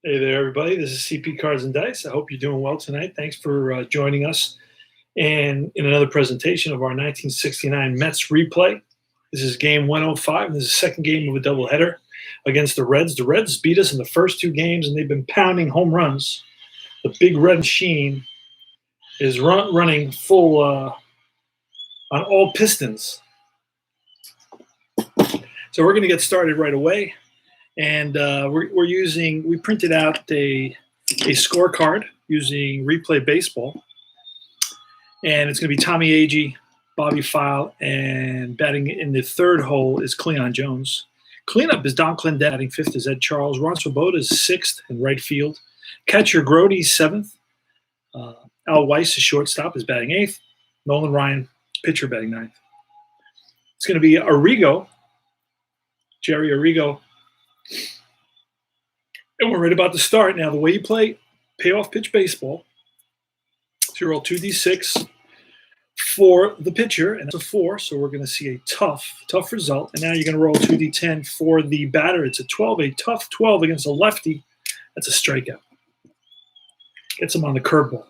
Hey there, everybody. This is CP Cards and Dice. I hope you're doing well tonight. Thanks for joining us in another presentation of our 1969 Mets replay. This is game 105, and this is the second game of a doubleheader against the Reds. The Reds beat us in the first two games, and they've been pounding home runs. The big red machine is running full on all pistons. So we're going to get started right away. And we printed out a scorecard using Replay Baseball. And it's going to be Tommy Agee, Bobby File, and batting in the third hole is Cleon Jones. Cleanup is Don Clendenin, batting fifth is Ed Charles. Ron Swoboda is sixth in right field. Catcher Grody seventh. Al Weiss, the shortstop, is batting eighth. Nolan Ryan, pitcher, batting ninth. It's going to be Jerry Arrigo. And we're right about to start. Now, the way you play payoff pitch baseball, so you roll 2d6 for the pitcher, and that's a 4, so we're going to see a tough result. And now you're going to roll 2d10 for the batter. It's a 12, a tough 12 against a lefty. That's a strikeout. Gets him on the curveball.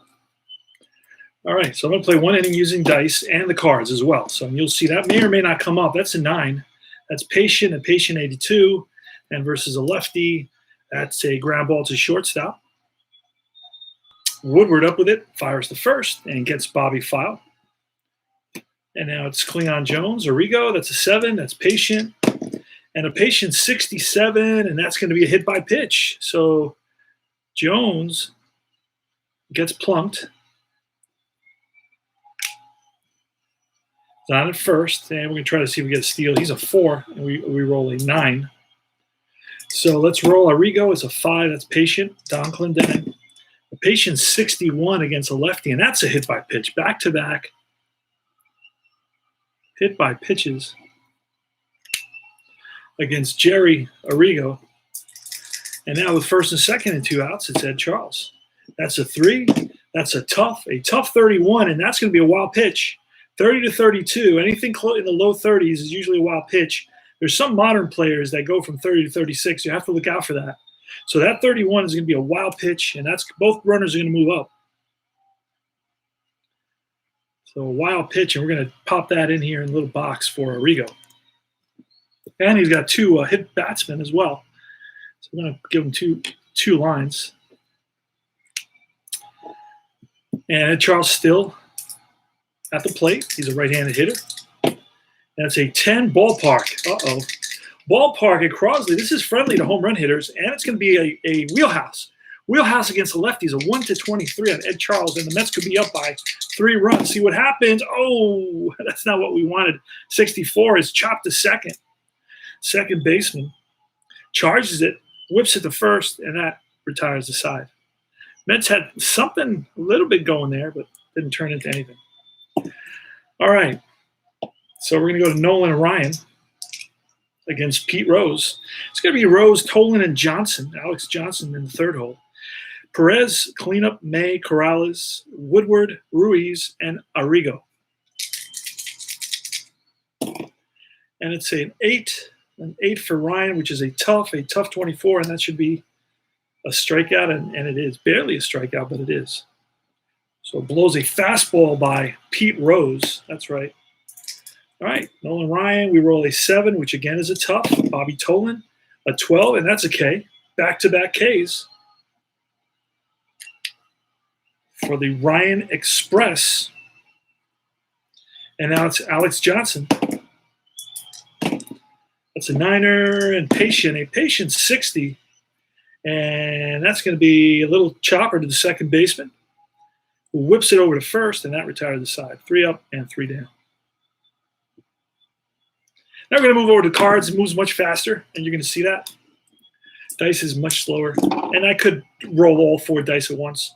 All right, so I'm going to play one inning using dice and the cards as well. So you'll see that may or may not come up. That's a 9. That's Patient, 82. And versus a lefty, that's a ground ball to shortstop. Woodward up with it, fires the first, and gets Bobby File. And now it's Cleon Jones, Arrigo, that's a 7, that's Patient. And a Patient 67, and that's going to be a hit by pitch. So Jones gets plunked. It's on at first, and we're going to try to see if we get a steal. He's a 4, and we roll a 9. So let's roll. Arrigo is a 5. That's Patient. Don Clendenin. A Patient 61 against a lefty, and that's a hit by pitch. Back-to-back hit by pitches against Jerry Arrigo. And now with first and second and 2 outs, it's Ed Charles. That's a 3. That's a tough 31, and that's going to be a wild pitch. 30 to 32. Anything in the low 30s is usually a wild pitch. There's some modern players that go from 30 to 36. You have to look out for that. So that 31 is going to be a wild pitch, and that's both runners are going to move up. So a wild pitch, and we're going to pop that in here in a little box for Arrigo. And he's got 2 hit batsmen as well. So we're going to give him two lines. And Charles still at the plate. He's a right-handed hitter. That's a 10 ballpark. Ballpark at Crosley. This is friendly to home run hitters, and it's going to be a wheelhouse. Wheelhouse against the lefties, a 1-23 on Ed Charles, and the Mets could be up by 3 runs. See what happens. Oh, that's not what we wanted. 64 is chopped to second. Second baseman charges it, whips it to first, and that retires the side. Mets had something a little bit going there, but didn't turn into anything. All right. So we're going to go to Nolan Ryan against Pete Rose. It's going to be Rose, Tolan, and Johnson. Alex Johnson in the third hole. Perez, Cleanup, May, Corrales, Woodward, Ruiz, and Arrigo. And it's an 8 for Ryan, which is a tough 24, and that should be a strikeout, and it is. Barely a strikeout, but it is. So it blows a fastball by Pete Rose. That's right. All right, Nolan Ryan, we roll a 7, which again is a tough. Bobby Tolan, a 12, and that's a K. Back-to-back Ks for the Ryan Express. And now it's Alex Johnson. That's a 9er, and a Patient 60. And that's going to be a little chopper to the second baseman, who whips it over to first, and that retires the side. 3 up and 3 down. Now we're going to move over to cards. It moves much faster, and you're going to see that. Dice is much slower. And I could roll all 4 dice at once.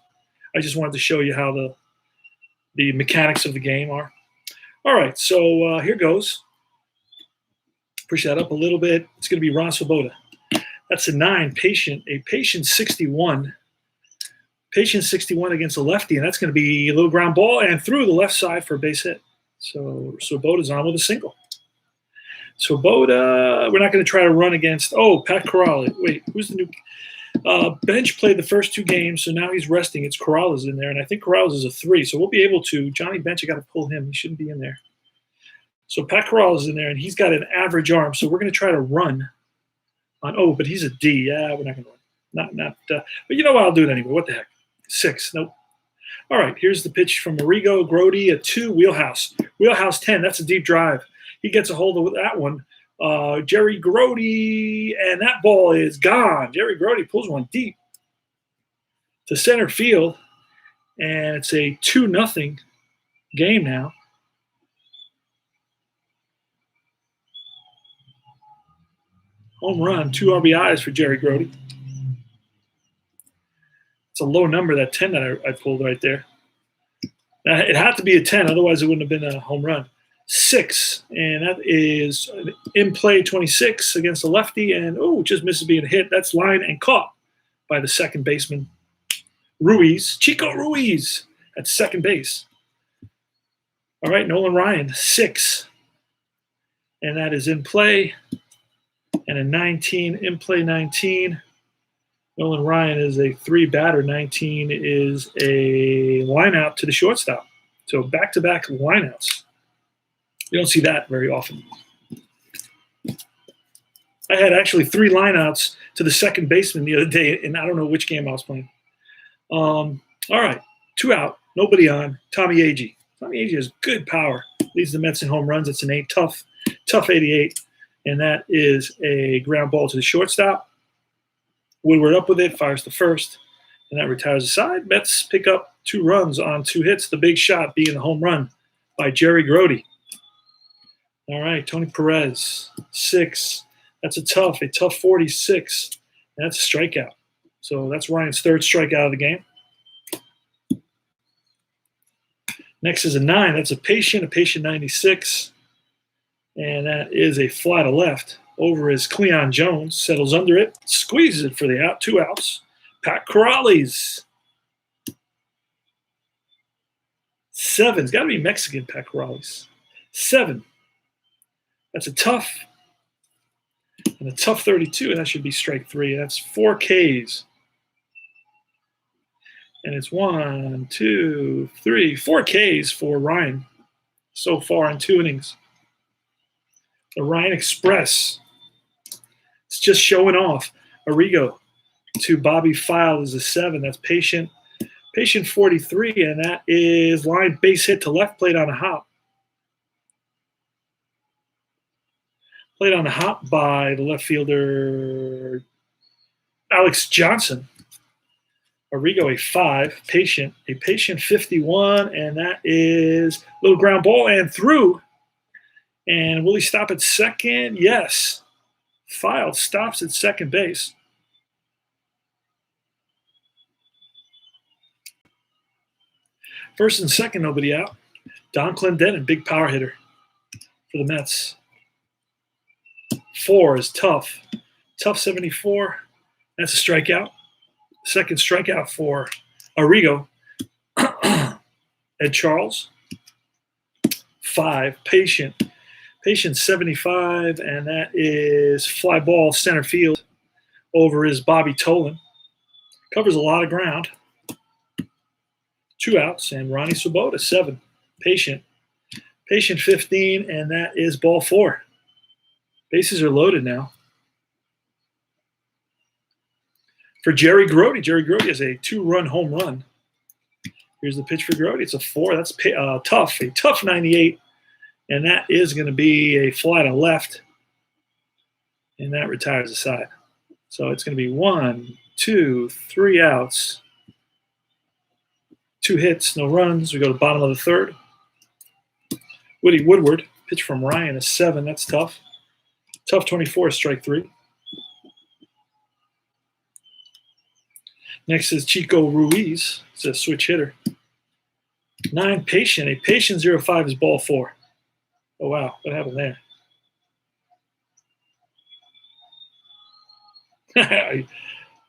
I just wanted to show you how the mechanics of the game are. All right, so here goes. Push that up a little bit. It's going to be Ron Swoboda. That's a 9, Patient, a Patient 61. Patient 61 against a lefty, and that's going to be a little ground ball and through the left side for a base hit. So Swoboda's on with a single. Swoboda, we're not going to try to run against, Pat Corrales. Wait, who's the new? Bench played the first 2 games, so now he's resting. It's Corrales in there, and I think Corrales is a 3, so we'll be able to. Johnny Bench, I got to pull him. He shouldn't be in there. So Pat Corrales is in there, and he's got an average arm, so we're going to try to run on. Oh, but he's a D. Yeah, we're not going to run. But you know what? I'll do it anyway. What the heck? 6. Nope. All right, here's the pitch from Arrigo. Grody, a 2. Wheelhouse. Wheelhouse 10. That's a deep drive. He gets a hold of that one. Jerry Grody, and that ball is gone. Jerry Grody pulls one deep to center field, and it's a 2-0 game now. Home run, 2 RBIs for Jerry Grody. It's a low number, that 10 that I pulled right there. Now, it had to be a 10, otherwise it wouldn't have been a home run. 6, and that is in play 26 against the lefty, and just misses being hit. That's line and caught by the second baseman, Ruiz, Chico Ruiz at second base. All right, Nolan Ryan, 6, and that is in play, and a 19, in play 19. Nolan Ryan is a 3-batter. 19 is a lineout to the shortstop. So back-to-back lineouts. You don't see that very often. I had actually 3 lineouts to the second baseman the other day, and I don't know which game I was playing. All right, 2 out, nobody on. Tommy Agee. Tommy Agee has good power. Leads the Mets in home runs. It's an 8, tough 88, and that is a ground ball to the shortstop. Woodward up with it, fires to first, and that retires the side. Mets pick up 2 runs on 2 hits. The big shot being the home run by Jerry Grody. All right, Tony Perez, 6. That's a tough 46. And that's a strikeout. So that's Ryan's 3rd strikeout of the game. Next is a 9. That's a patient 96. And that is a fly to left. Over is Cleon Jones, settles under it, squeezes it for the out, 2 outs. Pat Corrales. 7. It's got to be Mexican, Pat Corrales. 7. That's a tough 32, and that should be strike 3. That's 4 Ks. And it's 1, 2, 3, 4 Ks for Ryan so far in 2 innings. The Ryan Express. It's just showing off. Arrigo to Bobby File is a 7. That's patient 43, and that is line base hit to left, played on a hop. Played on the hop by the left fielder, Alex Johnson. Arrigo, a 5. Patient 51, and that is a little ground ball and through. And will he stop at second? Yes. File stops at second base. First and second, nobody out. Don Clendenin, big power hitter for the Mets. 4 is tough. Tough 74. That's a strikeout. Second strikeout for Arrigo. Ed Charles. 5. Patient 75, and that is fly ball center field. Over is Bobby Tolan. Covers a lot of ground. 2 outs, and Ronnie Swoboda, 7. Patient 15, and that is ball 4. Bases are loaded now. For Jerry Grody has a 2-run home run. Here's the pitch for Grody. It's a 4. That's a tough 98. And that is going to be a fly to left. And that retires the side. So it's going to be 1, 2, 3 outs. 2 hits, no runs. We go to the bottom of the 3rd. Woody Woodward, pitch from Ryan, a 7. That's tough. Tough 24, strike 3. Next is Chico Ruiz. It's a switch hitter. 9, patient. A patient 05 is ball 4. Oh, wow. What happened there?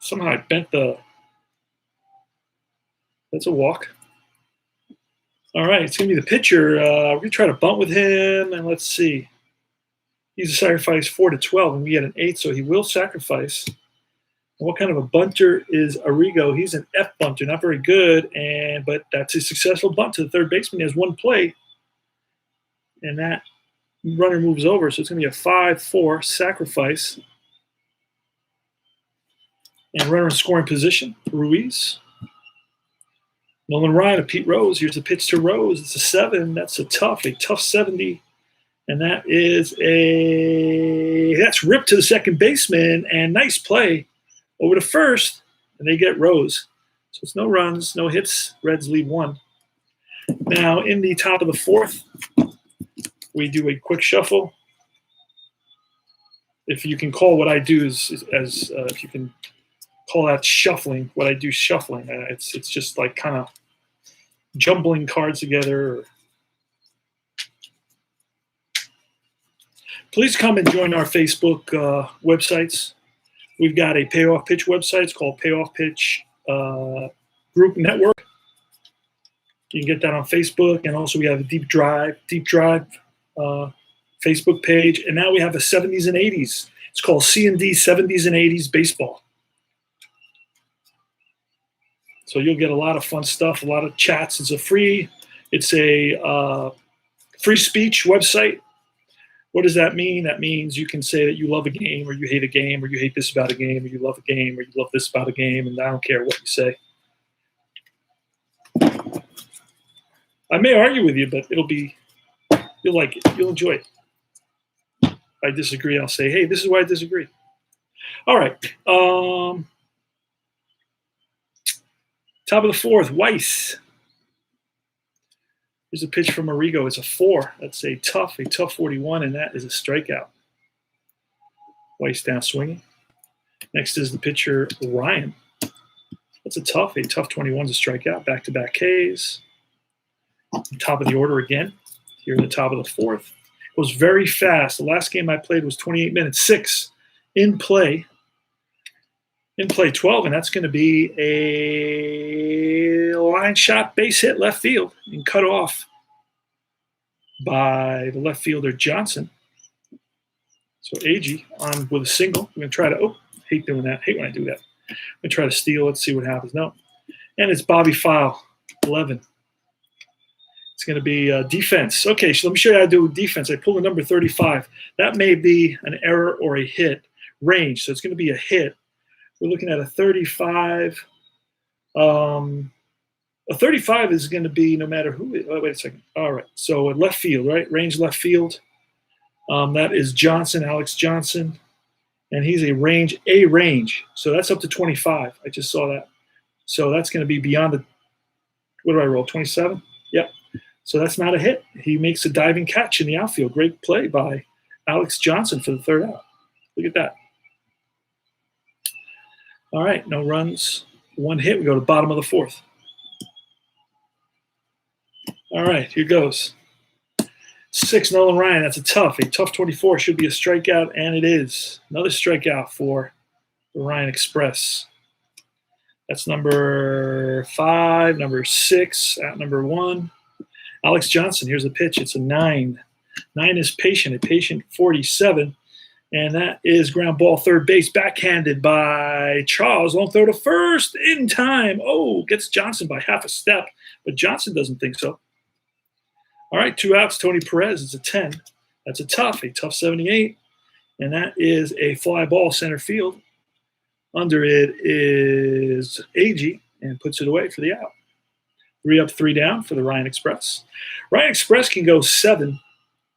Somehow I bent the... That's a walk. All right. It's going to be the pitcher. We're going to try to bunt with him, and let's see. He's a sacrifice 4 to 12, and we get an 8, so he will sacrifice. What kind of a bunter is Arrigo? He's an F bunter, not very good, but that's a successful bunt to the third baseman. He has one play, and that runner moves over, so it's going to be a 5-4 sacrifice. And runner in scoring position, Ruiz. Nolan Ryan of Pete Rose. Here's the pitch to Rose. It's a 7. That's a tough 70. And that's ripped to the second baseman, and nice play over to first, and they get Rose. So it's no runs, no hits. Reds lead 1. Now, in the top of the 4th, we do a quick shuffle. If you can call what I do if you can call that shuffling, what I do shuffling. It's just like kind of jumbling cards together. Please come and join our Facebook websites. We've got a Payoff Pitch website. It's called Payoff Pitch Group Network. You can get that on Facebook, and also we have a Deep Drive Facebook page. And now we have a 70s and 80s. It's called C&D 70s and 80s Baseball. So you'll get a lot of fun stuff, a lot of chats. It's a free speech website. What does that mean? That means you can say that you love a game, or you hate a game, or you hate this about a game, or you love a game, or you love this about a game, and I don't care what you say. I may argue with you, but you'll like it. You'll enjoy it. If I disagree, I'll say, hey, this is why I disagree. All right. Top of the 4th, Weiss. Here's a pitch from Arrigo. It's a 4. That's a tough 41, and that is a strikeout. Weiss down swinging. Next is the pitcher, Ryan. That's a tough 21 is a strikeout. Back-to-back Ks. Top of the order again. Here in the top of the 4th. It was very fast. The last game I played was 28 minutes. 6 in play. In play 12, and that's going to be a line shot base hit left field and cut off by the left fielder Johnson. So Agee on with a single. I'm going to try to, hate doing that. Hate when I do that. I'm going to try to steal. Let's see what happens. No. And it's Bobby File, 11. It's going to be defense. Okay, so let me show you how to do defense. I pulled the number 35. That may be an error or a hit range, so it's going to be a hit. We're looking at a 35. A 35 is going to be no matter who. Wait a second. All right. So at left field, right? Range left field. That is Johnson, Alex Johnson. And he's a range. So that's up to 25. I just saw that. So that's going to be beyond the, what do I roll? 27? Yep. So that's not a hit. He makes a diving catch in the outfield. Great play by Alex Johnson for the third out. Look at that. All right, no runs, 1 hit. We go to the bottom of the 4th. All right, here goes. 6, Nolan Ryan. That's a tough 24. Should be a strikeout, and it is. Another strikeout for the Ryan Express. That's number 5, number 6, out number 1. Alex Johnson, here's the pitch. It's a 9. 9 is patient, a patient 47. And that is ground ball, third base, backhanded by Charles. Long throw to first in time. Gets Johnson by half a step, but Johnson doesn't think so. All right, 2 outs, Tony Perez. It's a 10. That's a tough 78. And that is a fly ball center field. Under it is Agee, and puts it away for the out. 3 up, 3 down for the Ryan Express. Ryan Express can go 7.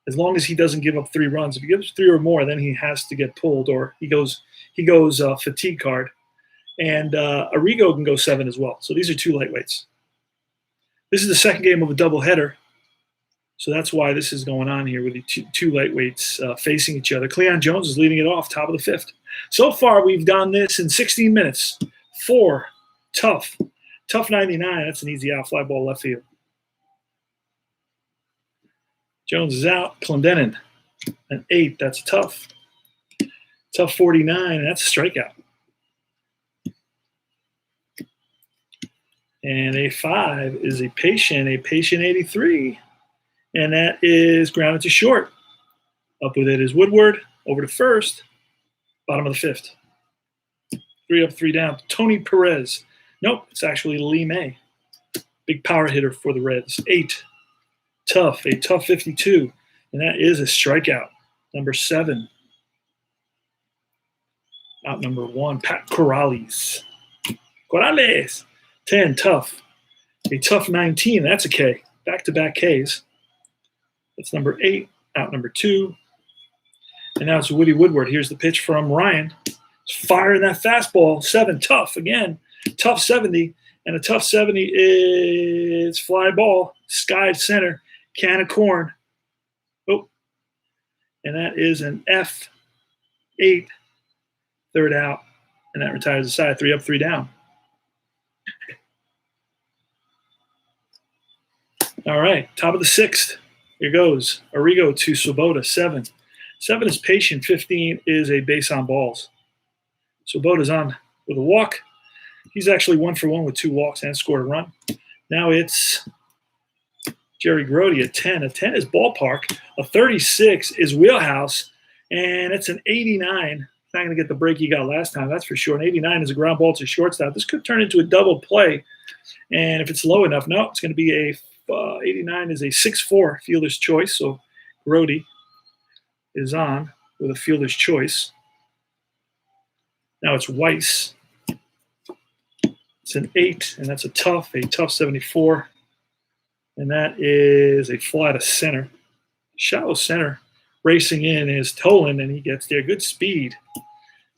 As long as he doesn't give up 3 runs. If he gives 3 or more, then he has to get pulled, or he goes fatigue card. And Arrigo can go 7 as well. So these are 2 lightweights. This is the second game of a doubleheader. So that's why this is going on here with the two lightweights facing each other. Cleon Jones is leading it off, top of the 5th. So far, we've done this in 16 minutes. 4, tough 99. That's an easy out, fly ball left field. Jones is out. Clendenin, an 8. That's tough 49. That's a strikeout. And a 5 is a patient 83. And that is grounded to short. Up with it is Woodward, over to first, bottom of the 5th. 3 up, 3 down. Tony Perez. Nope, it's actually Lee May. Big power hitter for the Reds. 8. Tough, a tough 52. And that is a strikeout. Number 7. Out number 1, Pat Corrales. 10, tough. A tough 19. That's a K. Back-to-back Ks. That's number 8. Out number 2. And now it's Woody Woodward. Here's the pitch from Ryan. He's firing that fastball. 7, tough again. Tough 70. And a tough 70 is fly ball. Sky center. Can of corn. Oh. And that is an F8. 3rd out. And that retires the side. 3 up, 3 down. All right. Top of the 6th. Here goes. Arrigo to Swoboda. 7. 7 is patient. 15 is a base on balls. Swoboda's on with a walk. He's actually 1 for 1 with 2 walks and scored a run. Now it's Jerry Grody at 10. A 10 is ballpark. A 36 is wheelhouse. And it's an 89. Not going to get the break he got last time, that's for sure. An 89 is a ground ball to shortstop. This could turn into a double play. And if it's low enough, no, it's going to be a 89 is a 6-4 fielder's choice. So Grody is on with a fielder's choice. Now it's Weiss. It's an 8, and that's a tough 74. And that is a fly to center. Shallow center. Racing in is Tolan, and he gets there. Good speed.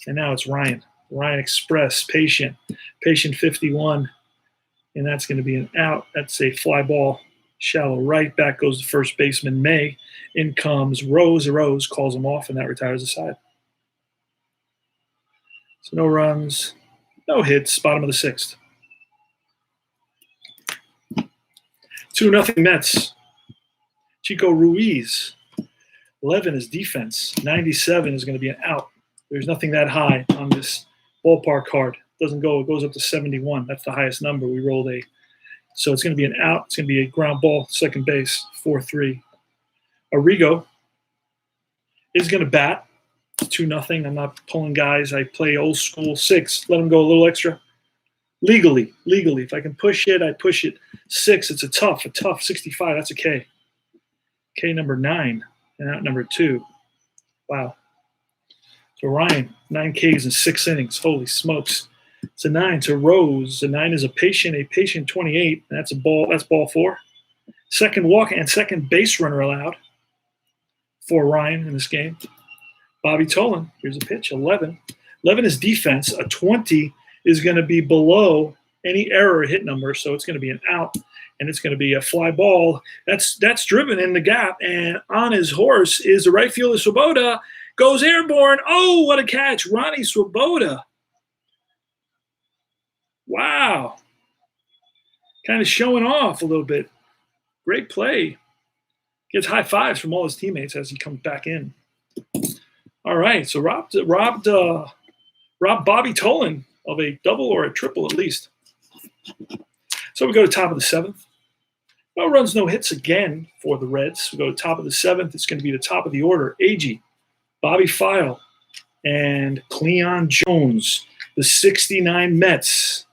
And now it's Ryan. Ryan Express, patient. Patient 51. And that's going to be an out. That's a fly ball. Shallow right. Back goes the first baseman, May. In comes Rose. Rose calls him off, and that retires the side. So no runs, no hits. Bottom of the 6th. 2-0 Mets. Chico Ruiz. 11 is defense. 97 is going to be an out. There's nothing that high on this ballpark card. Doesn't go. It goes up to 71. That's the highest number. We rolled a. So it's going to be an out. It's going to be a ground ball, second base, 4-3. Arrigo is going to bat. 2-0. I'm not pulling guys. I play old school 6. Let them go a little extra. Legally. If I can push it, I push it. 6. It's a tough 65. That's a K. K number 9. And out number 2. Wow. So Ryan, 9 Ks in 6 innings. Holy smokes. It's a 9 to Rose. A 9 is a patient 28. And that's a ball. That's ball 4. Second walk and second base runner allowed for Ryan in this game. Bobby Tolan. Here's a pitch. 11. 11 is defense. A 20 is going to be below any error or hit number. So it's going to be an out. And it's going to be a fly ball. That's driven in the gap. And on his horse is the right fielder, Swoboda. Goes airborne. Oh, what a catch. Ronnie Swoboda. Wow. Kind of showing off a little bit. Great play. Gets high fives from all his teammates as he comes back in. All right. So robbed Bobby Tolan of a double or a triple at least. So we go to top of the 7th. No runs, no hits again for the Reds. We go to top of the 7th. It's going to be the top of the order. Agee, Bobby File, and Cleon Jones. The 69 Mets.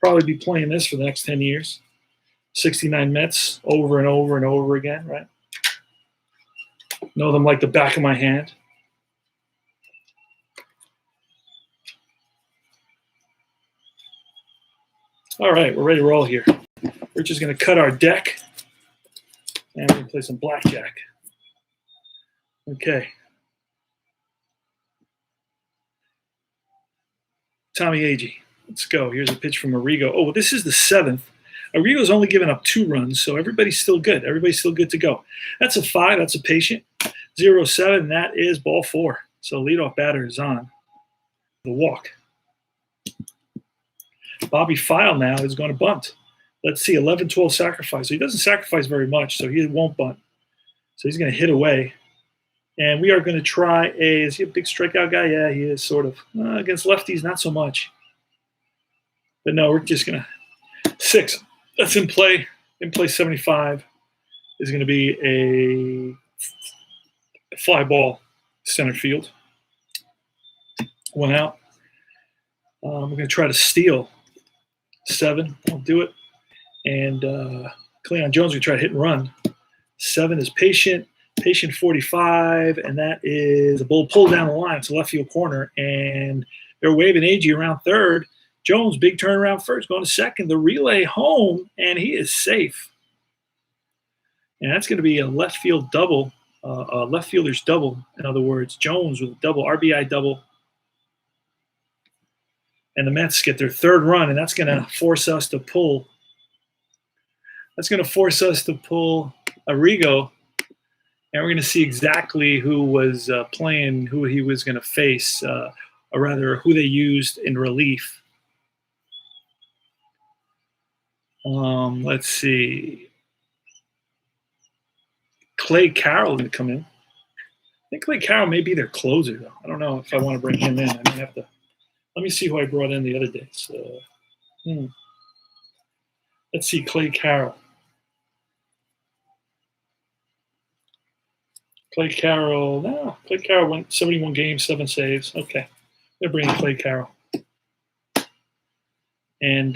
Probably be playing this for the next 10 years. 69 Mets over and over and over again, right? Know them like the back of my hand. All right, we're ready to roll here. Rich is going to cut our deck, and we're going to play some blackjack. Okay. Tommy Agee. Let's go. Here's a pitch from Arrigo. Oh, this is the 7th. Arrigo's only given up 2 runs, so everybody's still good. Everybody's still good to go. That's a 5. That's a patient. 0-7. That is ball 4. So leadoff batter is on the walk. Bobby File now is going to bunt. Let's see, 11-12 sacrifice. So he doesn't sacrifice very much, so he won't bunt. So he's going to hit away. And we are going to try is he a big strikeout guy? Yeah, he is sort of. Against lefties, not so much. But no, we're just going to 6. That's in play. In play 75 is going to be a fly ball center field. 1 out. We're going to try to steal 7. I'll do it. And Cleon Jones, we try to hit and run. 7 is Patient. Patient 45, and that is a bull pull down the line. It's a left field corner, and they're waving AG around third. Jones, big turnaround first, going to second. The relay home, and he is safe. And that's going to be a left field double, left fielder's double. In other words, Jones with a double, RBI double. And the Mets get their 3rd run, and that's going to force us to pull. That's going to force us to pull Arrigo. And we're going to see exactly who was playing, who he was going to face, or rather who they used in relief. Let's see. Clay Carroll going to come in. I think Clay Carroll may be their closer, though. I don't know if I want to bring him in. I may have to. Let me see who I brought in the other day. So, let's see, Clay Carroll. Clay Carroll went 71 games, 7 saves. Okay. They're bringing Clay Carroll. And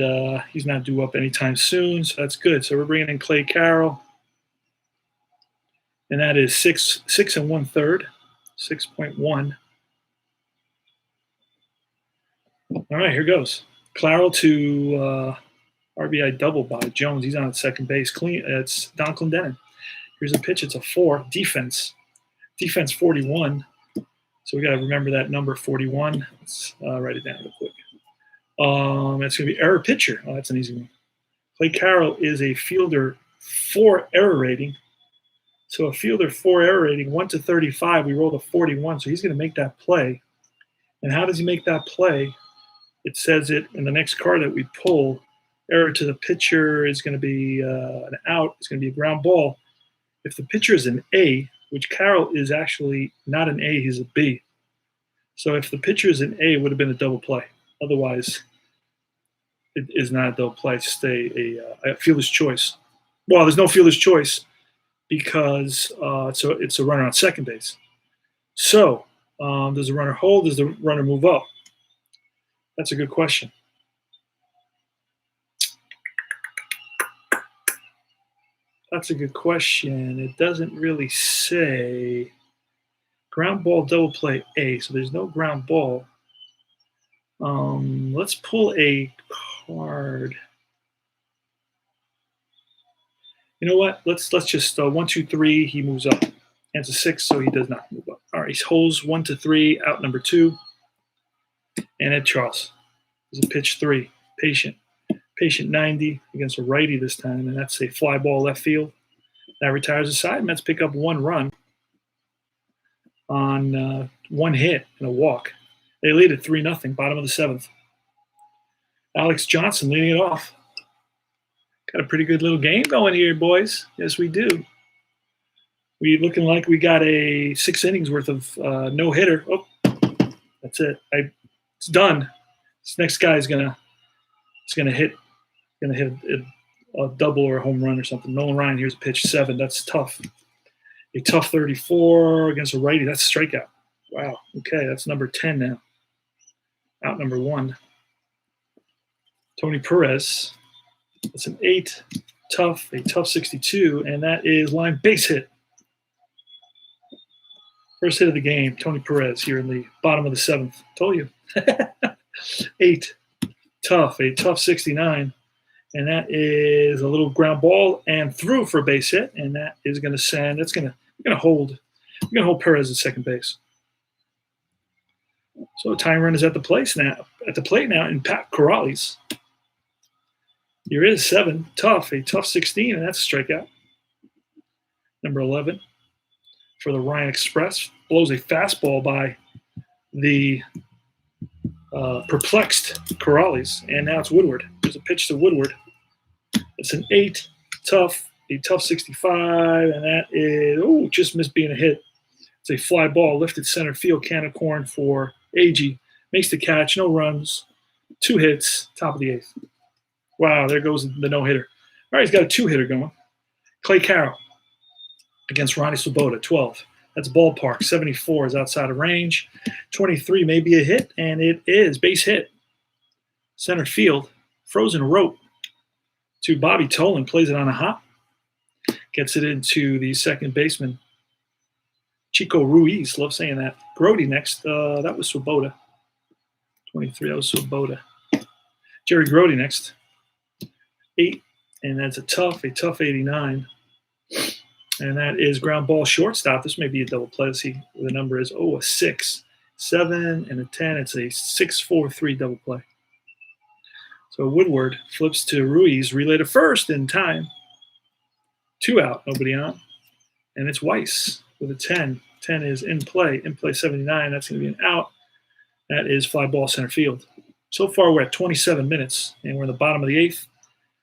he's not due up anytime soon, so that's good. So we're bringing in Clay Carroll. And that is 6 1/3, 6.1. All right, here goes. Claro to RBI double by Jones. He's on at second base. It's Don Clendenin. Here's a pitch. It's a 4. Defense 41. So we got to remember that number 41. Let's write it down real quick. It's going to be error pitcher. Oh, that's an easy one. Clay Carroll is a fielder 4 error rating. So a fielder 4 error rating, 1 to 35. We rolled a 41, so he's going to make that play. And how does he make that play? It says it in the next card that we pull. Error to the pitcher is going to be an out. It's going to be a ground ball. If the pitcher is an A, which Carroll is actually not an A, he's a B. So if the pitcher is an A, it would have been a double play. Otherwise, it is not a double play. It's just a fielder's choice. Well, there's no fielder's choice because it's a runner on second base. So does the runner hold? Does the runner move up? That's a good question. That's a good question. It doesn't really say. Ground ball, double play A. So there's no ground ball. Let's pull a card. You know what? Let's just 1, 2, 3. He moves up. And it's a 6, so he does not move up. All right, he holds 1 to 3, out number 2. And Ed Charles is a pitch 3. Patient 90 against a righty this time, and that's a fly ball left field. That retires the side. Mets pick up 1 run on 1 hit and a walk. They lead at 3-0, bottom of the 7th. Alex Johnson leading it off. Got a pretty good little game going here, boys. Yes, we do. We looking like we got a 6 innings worth of no hitter. Oh, that's it. It's done. This next guy is gonna hit a double or a home run or something. Nolan Ryan, here's a pitch 7. That's tough. A tough 34 against a righty. That's a strikeout. Wow. Okay, that's number 10 now. Out number 1. Tony Perez. That's an 8. Tough. A tough 62, and that is line base hit. First hit of the game. Tony Perez here in the bottom of the 7th. Told you. 8. Tough. A tough 69. And that is a little ground ball and through for a base hit. And that is going to send. We're going to hold Perez at second base. So tying run is at the plate now in Pat Corrales. Here is 7. Tough. A tough 16, and that's a strikeout. Number 11 for the Ryan Express. Blows a fastball by the perplexed Corrales, and now it's Woodward. There's a pitch to Woodward. It's an 8. Tough. A tough 65, and that is just missed being a hit. It's a fly ball lifted center field, can of corn for AG. Makes the catch, no runs, 2 hits, top of the 8th. Wow, there goes the no-hitter. All right, he's got a 2-hitter going. Clay Carroll against Ronnie Swoboda, 12. That's ballpark. 74 is outside of range. 23 may be a hit, and it is base hit. center field, frozen rope to Bobby Tolan, plays it on a hop, gets it into the second baseman, Chico Ruiz. Love saying that. Grody next. That was Swoboda. 23, that was Swoboda. Jerry Grody next. 8, and that's a tough 89. And that is ground ball shortstop. This may be a double play. Let's see what the number is. Oh, a 6, 7, and a 10. It's a 6-4-3 double play. So Woodward flips to Ruiz, relay to first in time. 2 out, nobody on. And it's Weiss with a 10. 10 is in play 79. That's going to be an out. That is fly ball center field. So far, we're at 27 minutes, and we're in the bottom of the 8th.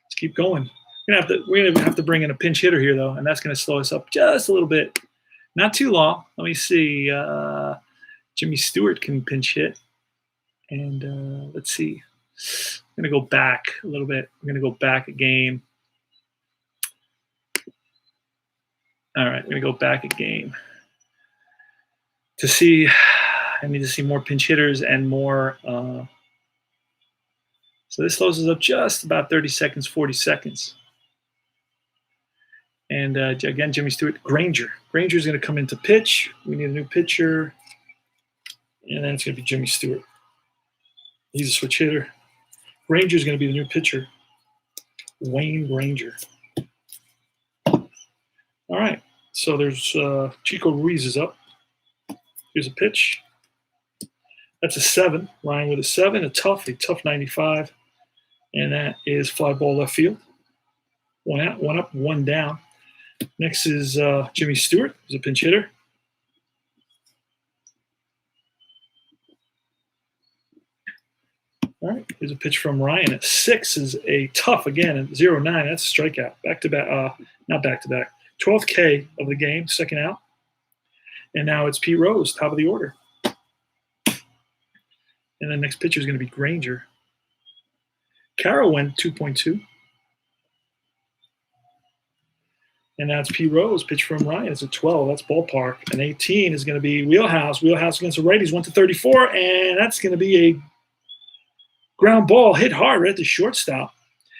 Let's keep going. We're gonna have to bring in a pinch hitter here, though, and that's going to slow us up just a little bit. Not too long. Let me see. Jimmy Stewart can pinch hit, and let's see. I'm going to go back a little bit. We're going to go back a game. All right, we're going to go back a game to see. I need to see more pinch hitters and more. So this slows us up just about 30 seconds, 40 seconds. And again, Jimmy Stewart, Granger. Granger's going to come into pitch. We need a new pitcher. And then it's going to be Jimmy Stewart. He's a switch hitter. Granger's going to be the new pitcher. Wayne Granger. All right. So there's Chico Ruiz is up. Here's a pitch. That's a 7. Ryan with a 7. A tough 95. And that is fly ball left field. 1 out, 1 up, 1 down. Next is Jimmy Stewart, who's a pinch hitter. All right, here's a pitch from Ryan. At 6 is a tough again. At 0-9, that's a strikeout. Back to back, not back to back. 12th K of the game, second out. And now it's Pete Rose, top of the order. And the next pitcher is going to be Granger. Carroll went 2.2. And now it's Pete Rose, pitch from Ryan. It's a 12. That's ballpark. An 18 is going to be Wheelhouse. Wheelhouse against the righties, 1-34. And that's going to be a ground ball hit hard right at the shortstop.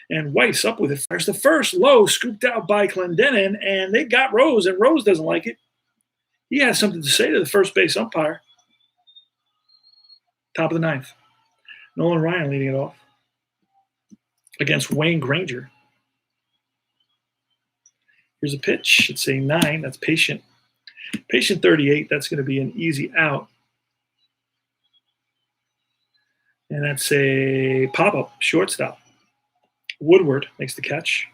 And Weiss up with it. Fires the first. Low, scooped out by Clendenin. And they got Rose, and Rose doesn't like it. He has something to say to the first base umpire. Top of the 9th. Nolan Ryan leading it off against Wayne Granger. Here's a pitch. It's a 9. That's patient. Patient 38. That's going to be an easy out. And that's a pop-up shortstop. Woodward makes the catch.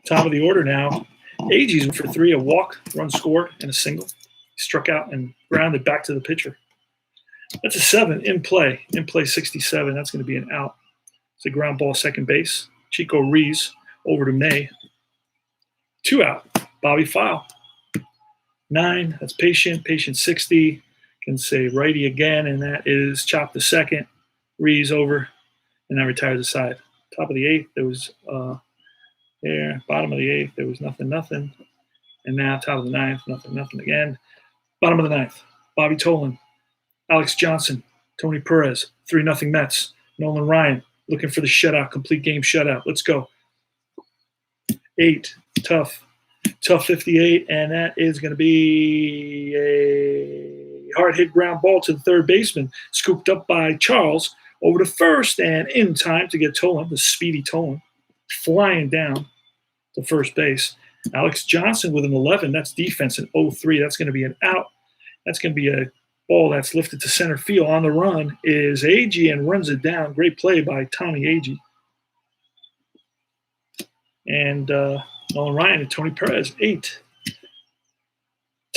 Top of the order now. Agee's for 3, a walk, run scored, and a single. He struck out and grounded back to the pitcher. That's a 7 in play 67. That's going to be an out. It's a ground ball second base. Chico Ruiz over to May. 2 out. Bobby File. 9. That's patient 60. Can say righty again, and that is chop the second. Ruiz over, and that retires the side. Top of the 8th, there was there. Bottom of the 8th, there was nothing. And now top of the 9th, nothing again. Bottom of the 9th, Bobby Tolan, Alex Johnson, Tony Perez, 3-0 Mets. Nolan Ryan looking for the shutout, complete game shutout. Let's go. 8, tough 58, and that is going to be a hard hit ground ball to the third baseman, scooped up by Charles over to first, and in time to get Tolan, the speedy Tolan, flying down to first base. Alex Johnson with an 11. That's defense in 0-3. That's going to be an out. That's going to be a ball that's lifted to center field. On the run is Agee and runs it down. Great play by Tommy Agee. And Nolan Ryan and Tony Perez, 8.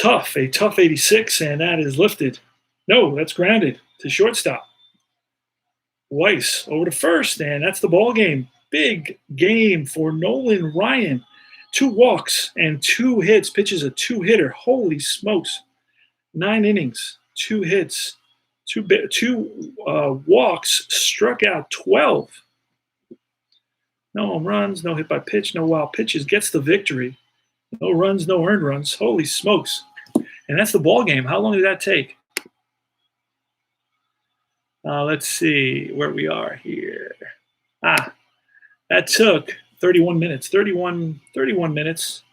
A tough 86, and that is lifted. No, that's grounded to shortstop. Weiss over to first, and that's the ball game. Big game for Nolan Ryan. 2 walks and 2 hits. Pitches a 2-hitter. Holy smokes. 9 innings, 2 hits, 2 walks, struck out 12. No home runs, no hit by pitch, no wild pitches. Gets the victory. No runs, no earned runs. Holy smokes. And that's the ball game. How long did that take? Let's see where we are here. That took 31 minutes. 31 minutes.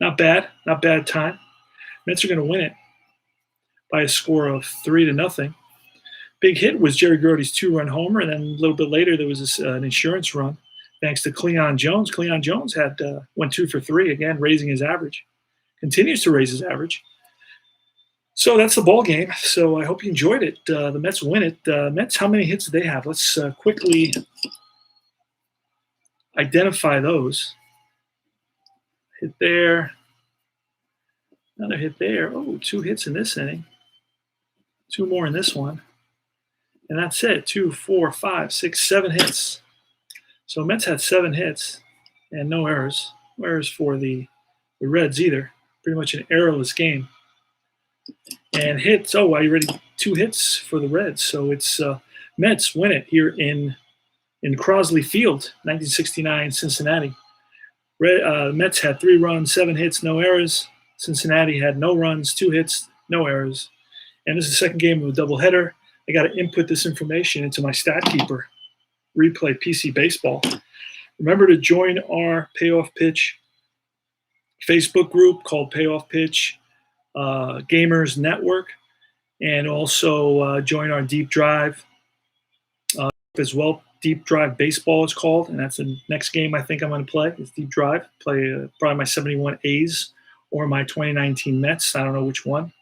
Not bad. Not bad time. Mets are going to win it by a score of 3-0. Big hit was Jerry Grody's 2-run homer, and then a little bit later there was an insurance run thanks to Cleon Jones. Cleon Jones went 2 for 3 again, raising his average. Continues to raise his average. So that's the ball game. So I hope you enjoyed it. The Mets win it. Mets, how many hits do they have? Let's quickly identify those. Hit there. Another hit there. Oh, 2 hits in this inning. 2 more in this one. And that's it. 2, 4, 5, 6, 7 hits. So Mets had 7 hits and no errors. No errors for the Reds either. Pretty much an errorless game. And hits. Oh, I already 2 hits for the Reds. So it's Mets win it here in Crosley Field, 1969, Cincinnati. Mets had 3 runs, 7 hits, no errors. Cincinnati had no runs, 2 hits, no errors. And this is the second game of a doubleheader. I got to input this information into my StatKeeper Replay PC Baseball. Remember to join our Payoff Pitch Facebook group called Payoff Pitch Gamers Network, and also join our Deep Drive as well. Deep Drive Baseball is called, and that's the next game I think I'm going to play. It's Deep Drive. Play probably my 71 A's or my 2019 Mets. I don't know which one.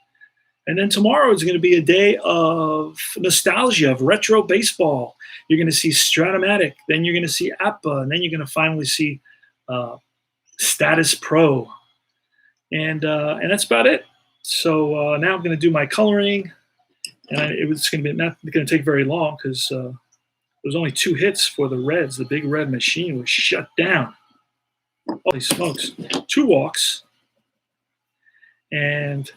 And then tomorrow is going to be a day of nostalgia, of retro baseball. You're going to see Stratomatic, then you're going to see Appa, and then you're going to finally see Status Pro. And that's about it. So now I'm going to do my coloring, and it was going to be not going to take very long because there was only 2 hits for the Reds. The big red machine was shut down. Holy smokes. 2 walks. And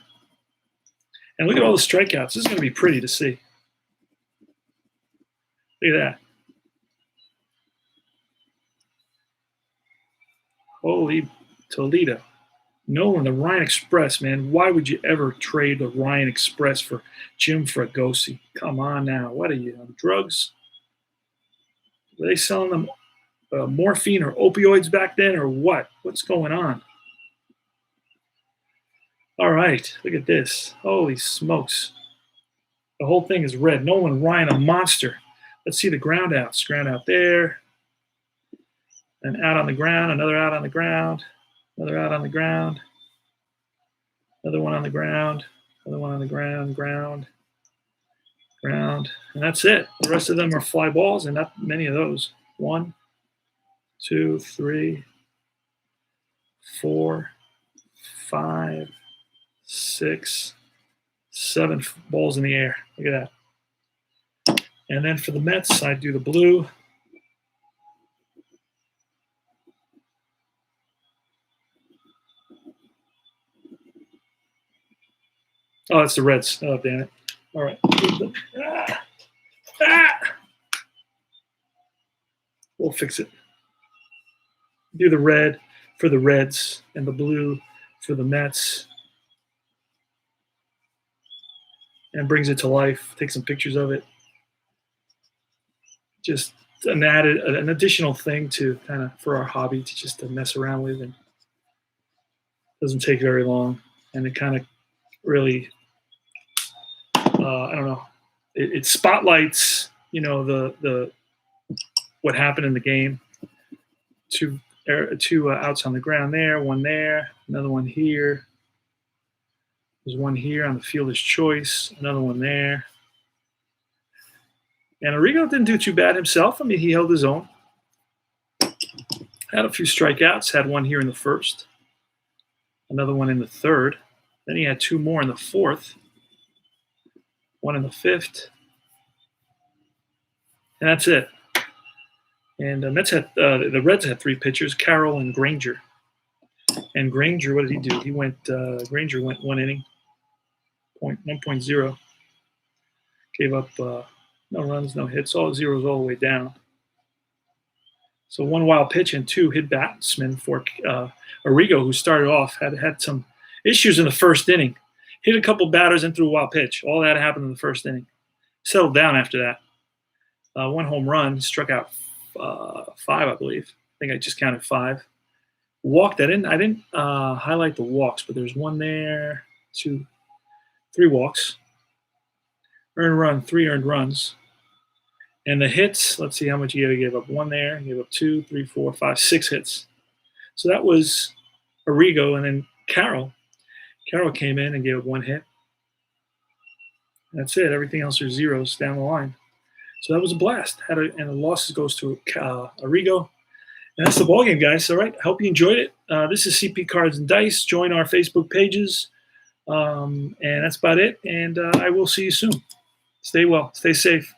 look at all the strikeouts. This is going to be pretty to see. Look at that. Holy Toledo. Nolan, the Ryan Express, man. Why would you ever trade the Ryan Express for Jim Fregosi? Come on now. What are you, on drugs? Were they selling them morphine or opioids back then or what? What's going on? All right, look at this. Holy smokes. The whole thing is red. Nolan Ryan, a monster. Let's see the ground outs. Ground out there. And out on the ground. Another out on the ground. Another out on the ground. Another one on the ground. Another one on the ground. Ground. And that's it. The rest of them are fly balls, and not many of those. 1, 2, 3, 4, 5, 6, 7 balls in the air. Look at that. And then for the Mets, I do the blue. Oh, it's the Reds. Oh, damn it. All right. We'll fix it. Do the red for the Reds and the blue for the Mets. And brings it to life. Take some pictures of it. Just an additional thing to kind of for our hobby to mess around with, and doesn't take very long. And it kind of really, I don't know, it spotlights, the what happened in the game. 2 outs on the ground there, 1 there, another one here. There's 1 here on the fielder's choice, another one there. And Arrigo didn't do too bad himself. I mean, he held his own. Had a few strikeouts, had 1 here in the first, another one in the third. Then he had 2 more in the fourth, 1 in the fifth. And that's it. And the Reds had 3 pitchers, Carroll and Granger. And Granger, what did he do? Granger went 1 inning. 1.0. Gave up no runs, no hits, all zeros all the way down. So 1 wild pitch and 2 hit batsmen for Arrigo, who started off, had some issues in the first inning. hit a couple batters and threw a wild pitch. All that happened in the first inning. Settled down after that. One home run, struck out 5, I believe. I think I just counted 5. Walked. I didn't highlight the walks, but there's 1 there, 2, 3 walks. Earned run, 3 earned runs. And the hits, let's see how much he gave up. 1 there, he gave up 2, 3, 4, 5, 6 hits. So that was Arrigo, and then Carroll. Carroll came in and gave up 1 hit. That's it. Everything else are zeros down the line. So that was a blast. And the losses goes to Arrigo. And that's the ball game, guys. All right. Hope you enjoyed it. This is CP Cards and Dice. Join our Facebook pages. And that's about it. And I will see you soon. Stay well. Stay safe.